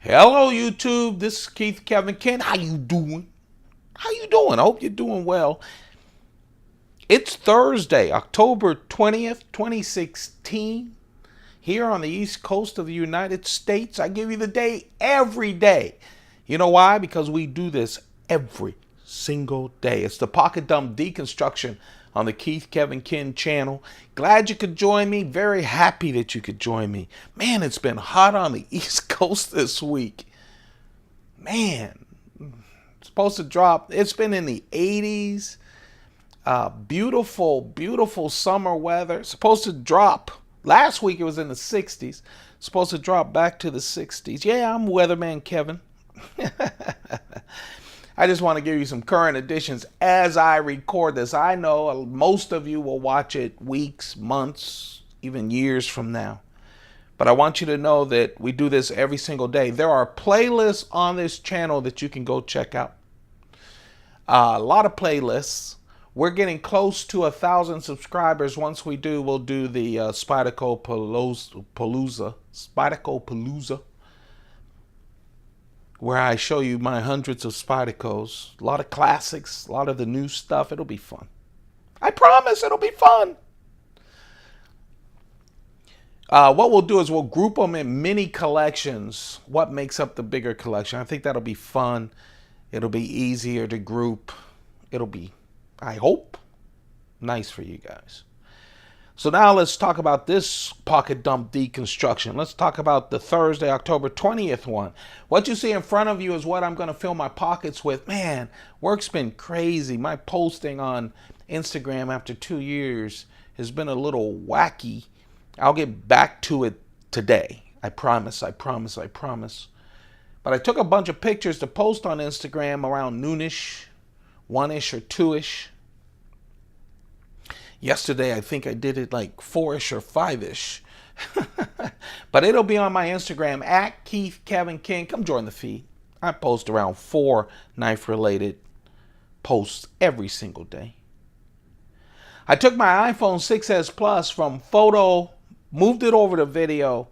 Hello YouTube, this is Keith Kevin Ken. How you doing? How you doing? I hope you're doing well. It's Thursday, October 20th, 2016. Here on the East Coast of the United States. I give you the day every day. You know why? Because we do this every single day. It's the Pocket Dump Deconstruction on the Keith Kevin Ken channel. Glad you could join me. Very happy that you could join me. Man, it's been hot on the East Coast this week. Man, it's supposed to drop. It's been in the 80s. Beautiful, beautiful summer weather. It's supposed to drop. Last week it was in the 60s. Supposed to drop back to the 60s. Yeah, I'm Weatherman Kevin. I just want to give you some current editions as I record this. I know most of you will watch it weeks, months, even years from now. But I want you to know that we do this every single day. There are playlists on this channel that you can go check out. A lot of playlists. We're getting close to 1,000 subscribers. Once we do, we'll do the Spyderco Palooza, where I show you my hundreds of Spydercos. A lot of classics, a lot of the new stuff. It'll be fun. I promise it'll be fun. What we'll do is we'll group them in mini collections. What makes up the bigger collection? I think that'll be fun. It'll be easier to group. It'll be, I hope, nice for you guys. So now let's talk about this Pocket Dump Deconstruction. Let's talk about the Thursday, October 20th one. What you see in front of you is what I'm going to fill my pockets with. Man, work's been crazy. My posting on Instagram after 2 years has been a little wacky. I'll get back to it today. I promise, I promise, I promise. But I took a bunch of pictures to post on Instagram around noonish, 1-ish or 2-ish. Yesterday, I think I did it like 4-ish or 5-ish. But it'll be on my Instagram, at Keith Kevin King. Come join the feed. I post around 4 knife-related posts every single day. I took my iPhone 6s Plus from photo, moved it over to video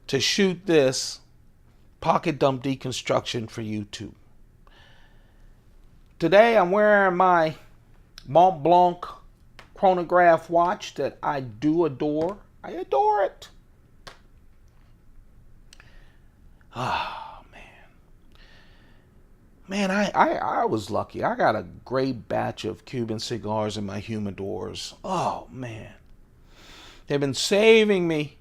to shoot this Pocket Dump Deconstruction for YouTube. Today, I'm wearing my Mont Blanc chronograph watch that I do adore. I adore it. Oh, man, I was lucky. I got a great batch of Cuban cigars in my humidors. Oh, man. They've been saving me.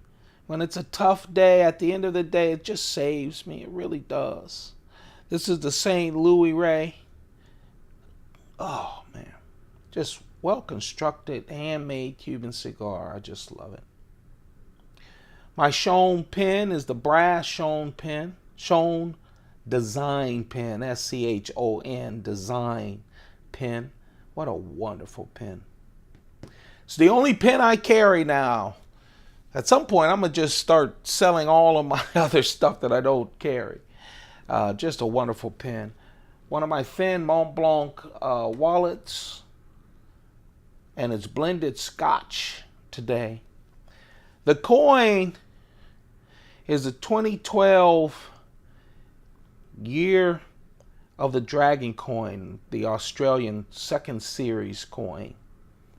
When it's a tough day, at the end of the day, it just saves me. It really does. This is the St. Louis Ray. Oh, man. Just well-constructed, handmade Cuban cigar. I just love it. My Schoen pen is the brass Schoen pen. Schoen design pen. S-C-H-O-N, design pen. What a wonderful pen. It's the only pen I carry now. At some point, I'm going to just start selling all of my other stuff that I don't carry. Just a wonderful pen. One of my thin Mont Blanc wallets. And it's blended scotch today. The coin is the 2012 Year of the Dragon coin, the Australian 2nd series coin.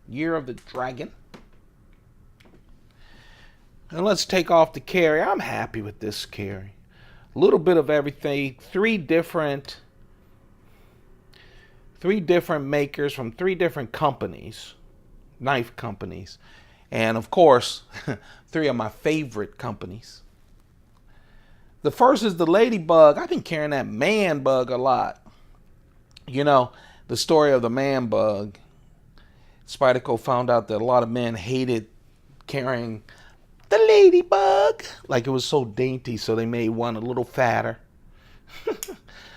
Year of the Dragon. And let's take off the carry. I'm happy with this carry. A little bit of everything. Three different makers from 3 different companies. Knife companies. And of course, 3 of my favorite companies. The first is the Ladybug. I've been carrying that man bug a lot. You know, the story of the man bug. Spyderco found out that a lot of men hated carrying the Ladybug. Like it was so dainty, so they made one a little fatter.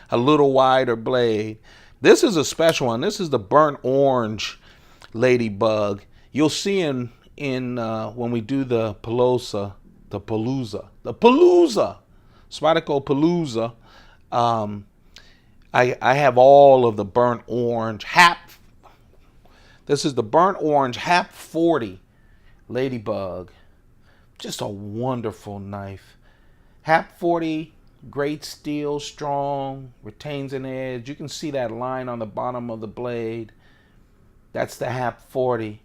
A little wider blade. This is a special one. This is the burnt orange Ladybug. You'll see in when we do the Palooza, Spyderco Palooza. I have all of the burnt orange This is the burnt orange Hap 40 Ladybug. Just a wonderful knife. Hap 40 Great steel, strong, retains an edge. You can see that line on the bottom of the blade. That's the HAP 40.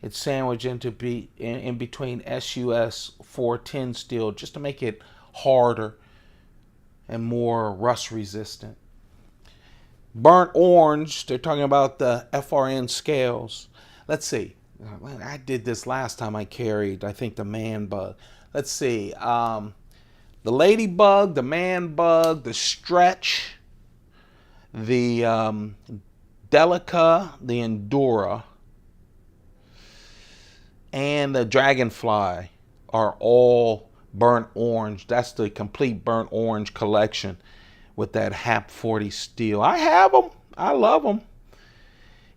It's sandwiched in between SUS 410 steel just to make it harder and more rust resistant. Burnt orange, they're talking about the FRN scales. Let's see. I did this last time I carried, I think, the man bug. Let's see. The Ladybug, the man bug, the stretch, the Delica, the Endura, and the Dragonfly are all burnt orange. That's the complete burnt orange collection with that HAP 40 steel. I have them. I love them.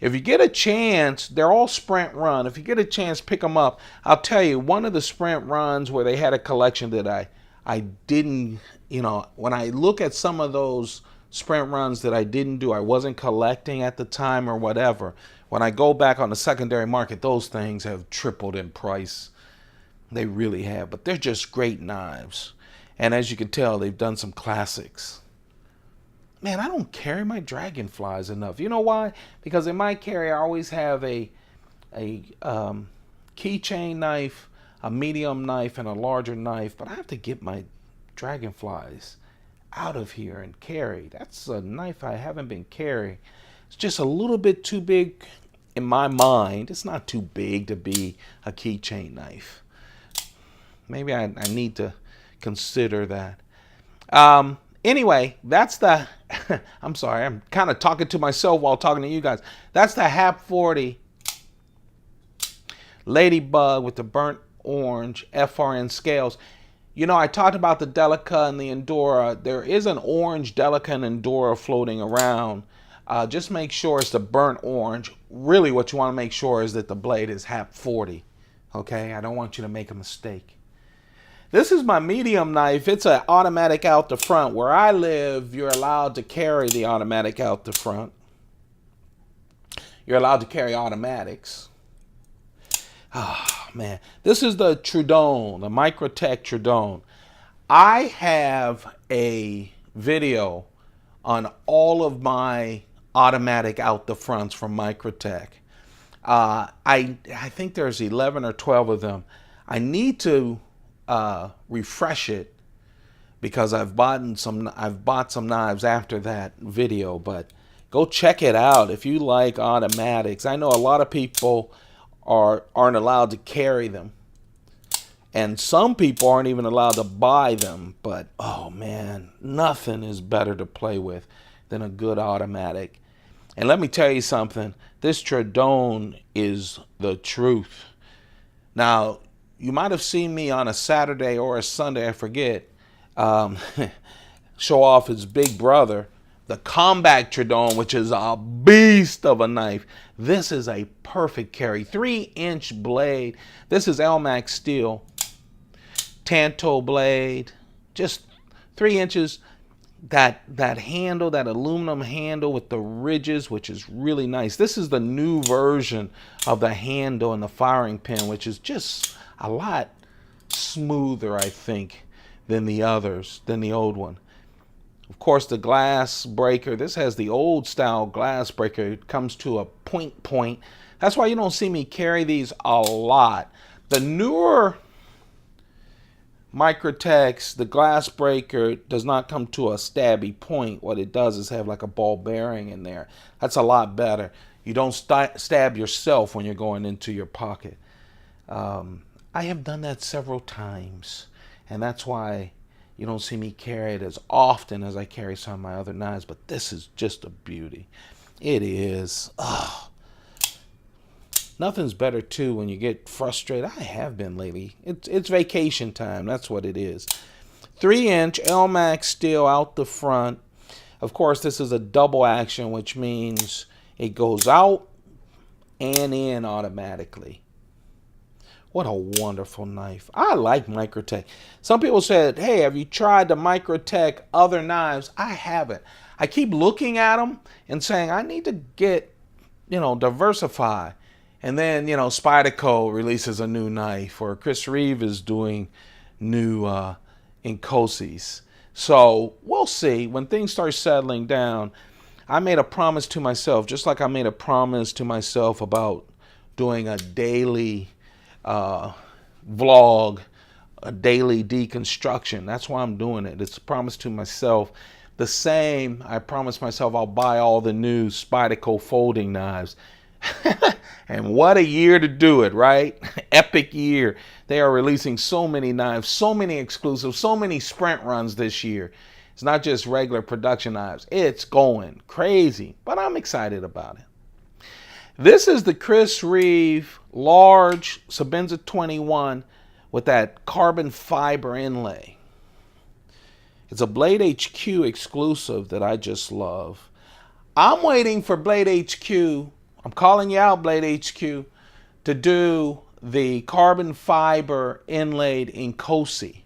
If you get a chance, they're all sprint run. If you get a chance, pick them up. I'll tell you, one of the sprint runs where they had a collection that I didn't, when I look at some of those sprint runs that I didn't do, I wasn't collecting at the time or whatever. When I go back on the secondary market, those things have tripled in price. They really have, but they're just great knives. And as you can tell, they've done some classics. Man, I don't carry my Dragonflies enough. You know why? Because in my carry, I always have a keychain knife, a medium knife, and a larger knife. But I have to get my Dragonflies out of here and carry. That's a knife I haven't been carrying. It's just a little bit too big in my mind. It's not too big to be a keychain knife. Maybe I need to consider that. Anyway, that's the, I'm sorry, I'm kind of talking to myself while talking to you guys. That's the HAP 40 Ladybug with the burnt orange FRN scales. I talked about the Delica and the Endura. There is an orange Delica and Endura floating around. Just make sure it's the burnt orange. Really what you want to make sure is that the blade is HAP 40. Okay, I don't want you to make a mistake. This is my medium knife. It's an automatic out the front. Where I live, you're allowed to carry the automatic out the front. You're allowed to carry automatics. Oh, man. This is the Troodon, the Microtech Troodon. I have a video on all of my automatic out the fronts from Microtech. I think there's 11 or 12 of them. I need to refresh it because I've bought some knives after that video, but go check it out if you like automatics. I know a lot of people aren't allowed to carry them, and some people aren't even allowed to buy them, but oh man, nothing is better to play with than a good automatic. And let me tell you something, this Troodon is the truth. Now, you might have seen me on a Saturday or a Sunday, I forget, show off his big brother, the Combat Troodon, which is a beast of a knife. This is a perfect carry. 3-inch blade. This is Elmax steel. Tanto blade. Just 3 inches. That handle, that aluminum handle with the ridges, which is really nice. This is the new version of the handle and the firing pin, which is just a lot smoother, I think, than the others, than the old one. Of course, the glass breaker. This has the old style glass breaker. It comes to a point. That's why you don't see me carry these a lot. The newer Microtechs, the glass breaker does not come to a stabby point. What it does is have like a ball bearing in there. That's a lot better. You don't stab yourself when you're going into your pocket. I have done that several times, and that's why you don't see me carry it as often as I carry some of my other knives, but this is just a beauty. It is. Oh. Nothing's better, too, when you get frustrated. I have been lately. It's vacation time. That's what it is. 3-inch Elmax steel out the front. Of course, this is a double action, which means it goes out and in automatically. What a wonderful knife. I like Microtech. Some people said, hey, have you tried the Microtech other knives? I haven't. I keep looking at them and saying, I need to get, diversify. And then, Spyderco releases a new knife, or Reeve is doing new Incosis. So we'll see. When things start settling down, I made a promise to myself, just like I made a promise to myself about doing a daily vlog, a daily deconstruction. That's why I'm doing it. It's a promise to myself. The same, I promised myself I'll buy all the new Spyderco folding knives. And what a year to do it, right? Epic year. They are releasing so many knives, so many exclusives, so many sprint runs this year. It's not just regular production knives. It's going crazy, but I'm excited about it. This is the Chris Reeve large Sebenza 21 with that carbon fiber inlay. It's a Blade HQ exclusive that I just love. I'm waiting for Blade HQ. I'm calling you out, Blade HQ, to do the carbon fiber inlaid in Cosi.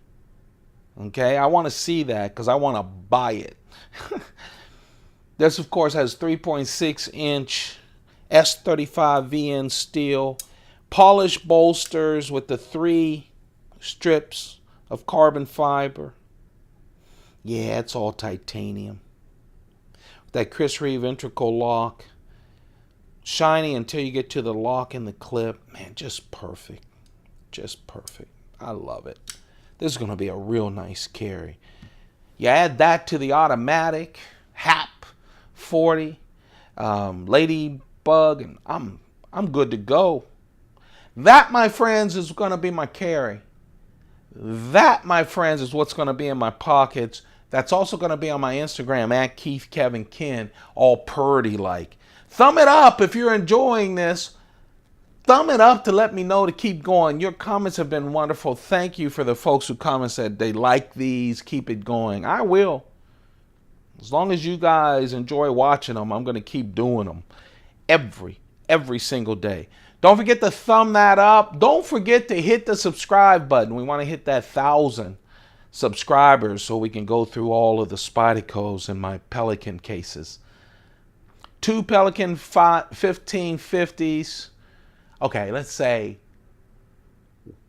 Okay, I want to see that because I want to buy it. This, of course, has 3.6-inch S35 VN steel, polished bolsters with the 3 strips of carbon fiber. Yeah, it's all titanium. That Chris Reeve integral lock. Shiny until you get to the lock in the clip. Man, just perfect. Just perfect. I love it. This is going to be a real nice carry. You add that to the automatic, HAP 40, Ladybug, and I'm good to go. That, my friends, is going to be my carry. That, my friends, is what's going to be in my pockets. That's also going to be on my Instagram, at Keith Kevin Ken, all purdy like. Thumb it up if you're enjoying this. Thumb it up to let me know to keep going. Your comments have been wonderful. Thank you for the folks who comment said they like these. Keep it going. I will. As long as you guys enjoy watching them, I'm going to keep doing them every single day. Don't forget to thumb that up. Don't forget to hit the subscribe button. We want to hit that 1,000 subscribers so we can go through all of the Spydercos in my Pelican cases. 2 Pelican 1550s. Okay, let's say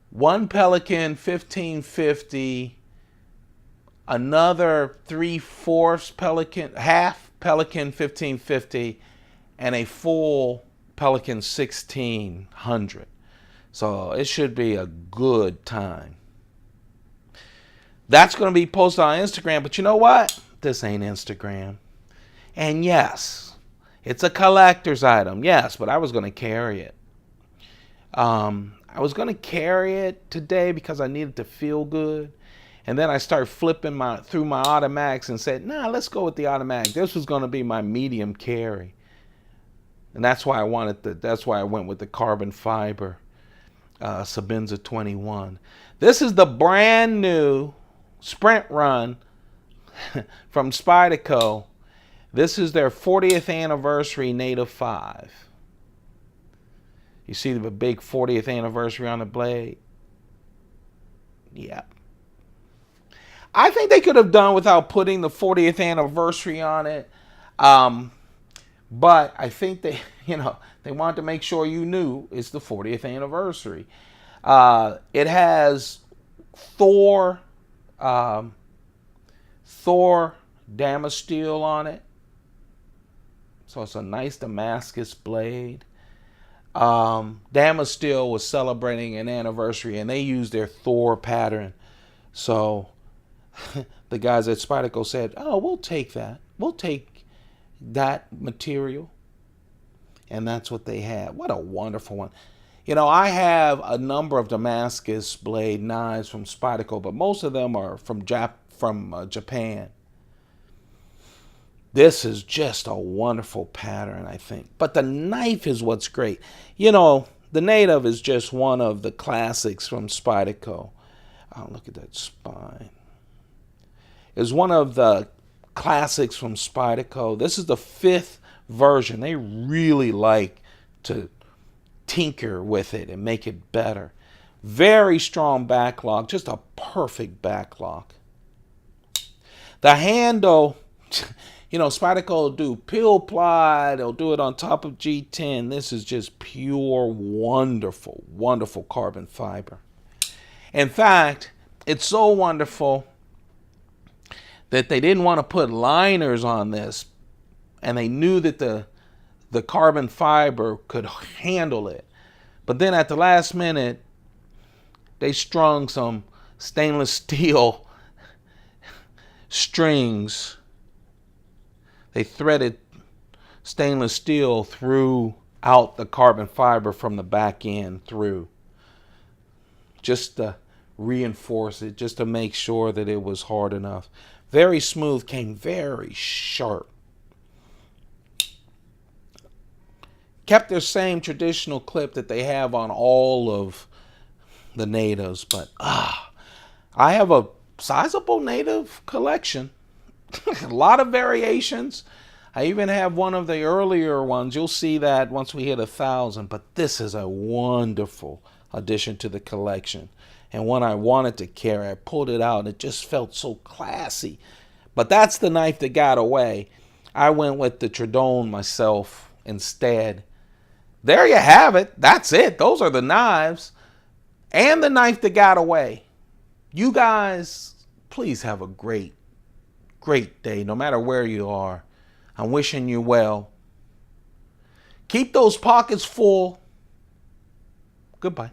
1 Pelican 1550, another 3/4 Pelican, half Pelican 1550, and a full Pelican 1600. So it should be a good time. That's going to be posted on Instagram, but you know what? This ain't Instagram. And yes, it's a collector's item. Yes, but I was going to carry it. I was going to carry it today because I needed to feel good. And then I started flipping through my automatics and said, nah, let's go with the automatic. This was going to be my medium carry. And that's why that's why I went with the carbon fiber Sebenza 21. This is the brand new sprint run from Spyderco. This is their 40th anniversary Native 5. You see the big 40th anniversary on the blade? Yeah. I think they could have done without putting the 40th anniversary on it. But I think they wanted to make sure you knew it's the 40th anniversary. It has Thor Damasteel on it. So it's a nice Damascus blade. Damasteel was celebrating an anniversary and they used their Thor pattern. So the guys at Spyderco said, oh, we'll take that. We'll take that material. And that's what they had. What a wonderful one. You know, I have a number of Damascus blade knives from Spyderco, but most of them are from Japan. This is just a wonderful pattern, I think. But the knife is what's great. You know, the Native is just one of the classics from Spyderco. Oh, look at that spine. It's one of the classics from Spyderco. This is the 5th version. They really like to tinker with it and make it better. Very strong backlock. Just a perfect backlock. The handle... You know, Spyderco will do pill ply. They'll do it on top of G10. This is just pure, wonderful, wonderful carbon fiber. In fact, it's so wonderful that they didn't want to put liners on this, and they knew that the carbon fiber could handle it. But then at the last minute, they strung some stainless steel strings. They threaded stainless steel throughout the carbon fiber from the back end through, just to reinforce it, just to make sure that it was hard enough. Very smooth, came very sharp. Kept their same traditional clip that they have on all of the natives, but I have a sizable native collection. A lot of variations. I even have one of the earlier ones. You'll see that once we hit 1,000, but this is a wonderful addition to the collection, and one I wanted to carry. I pulled it out and it just felt so classy. But that's the knife that got away. I went with the Troodon myself instead. There you have it. That's it. Those are the knives and the knife that got away. You guys, please have a great day, no matter where you are. I'm wishing you well. Keep those pockets full. Goodbye.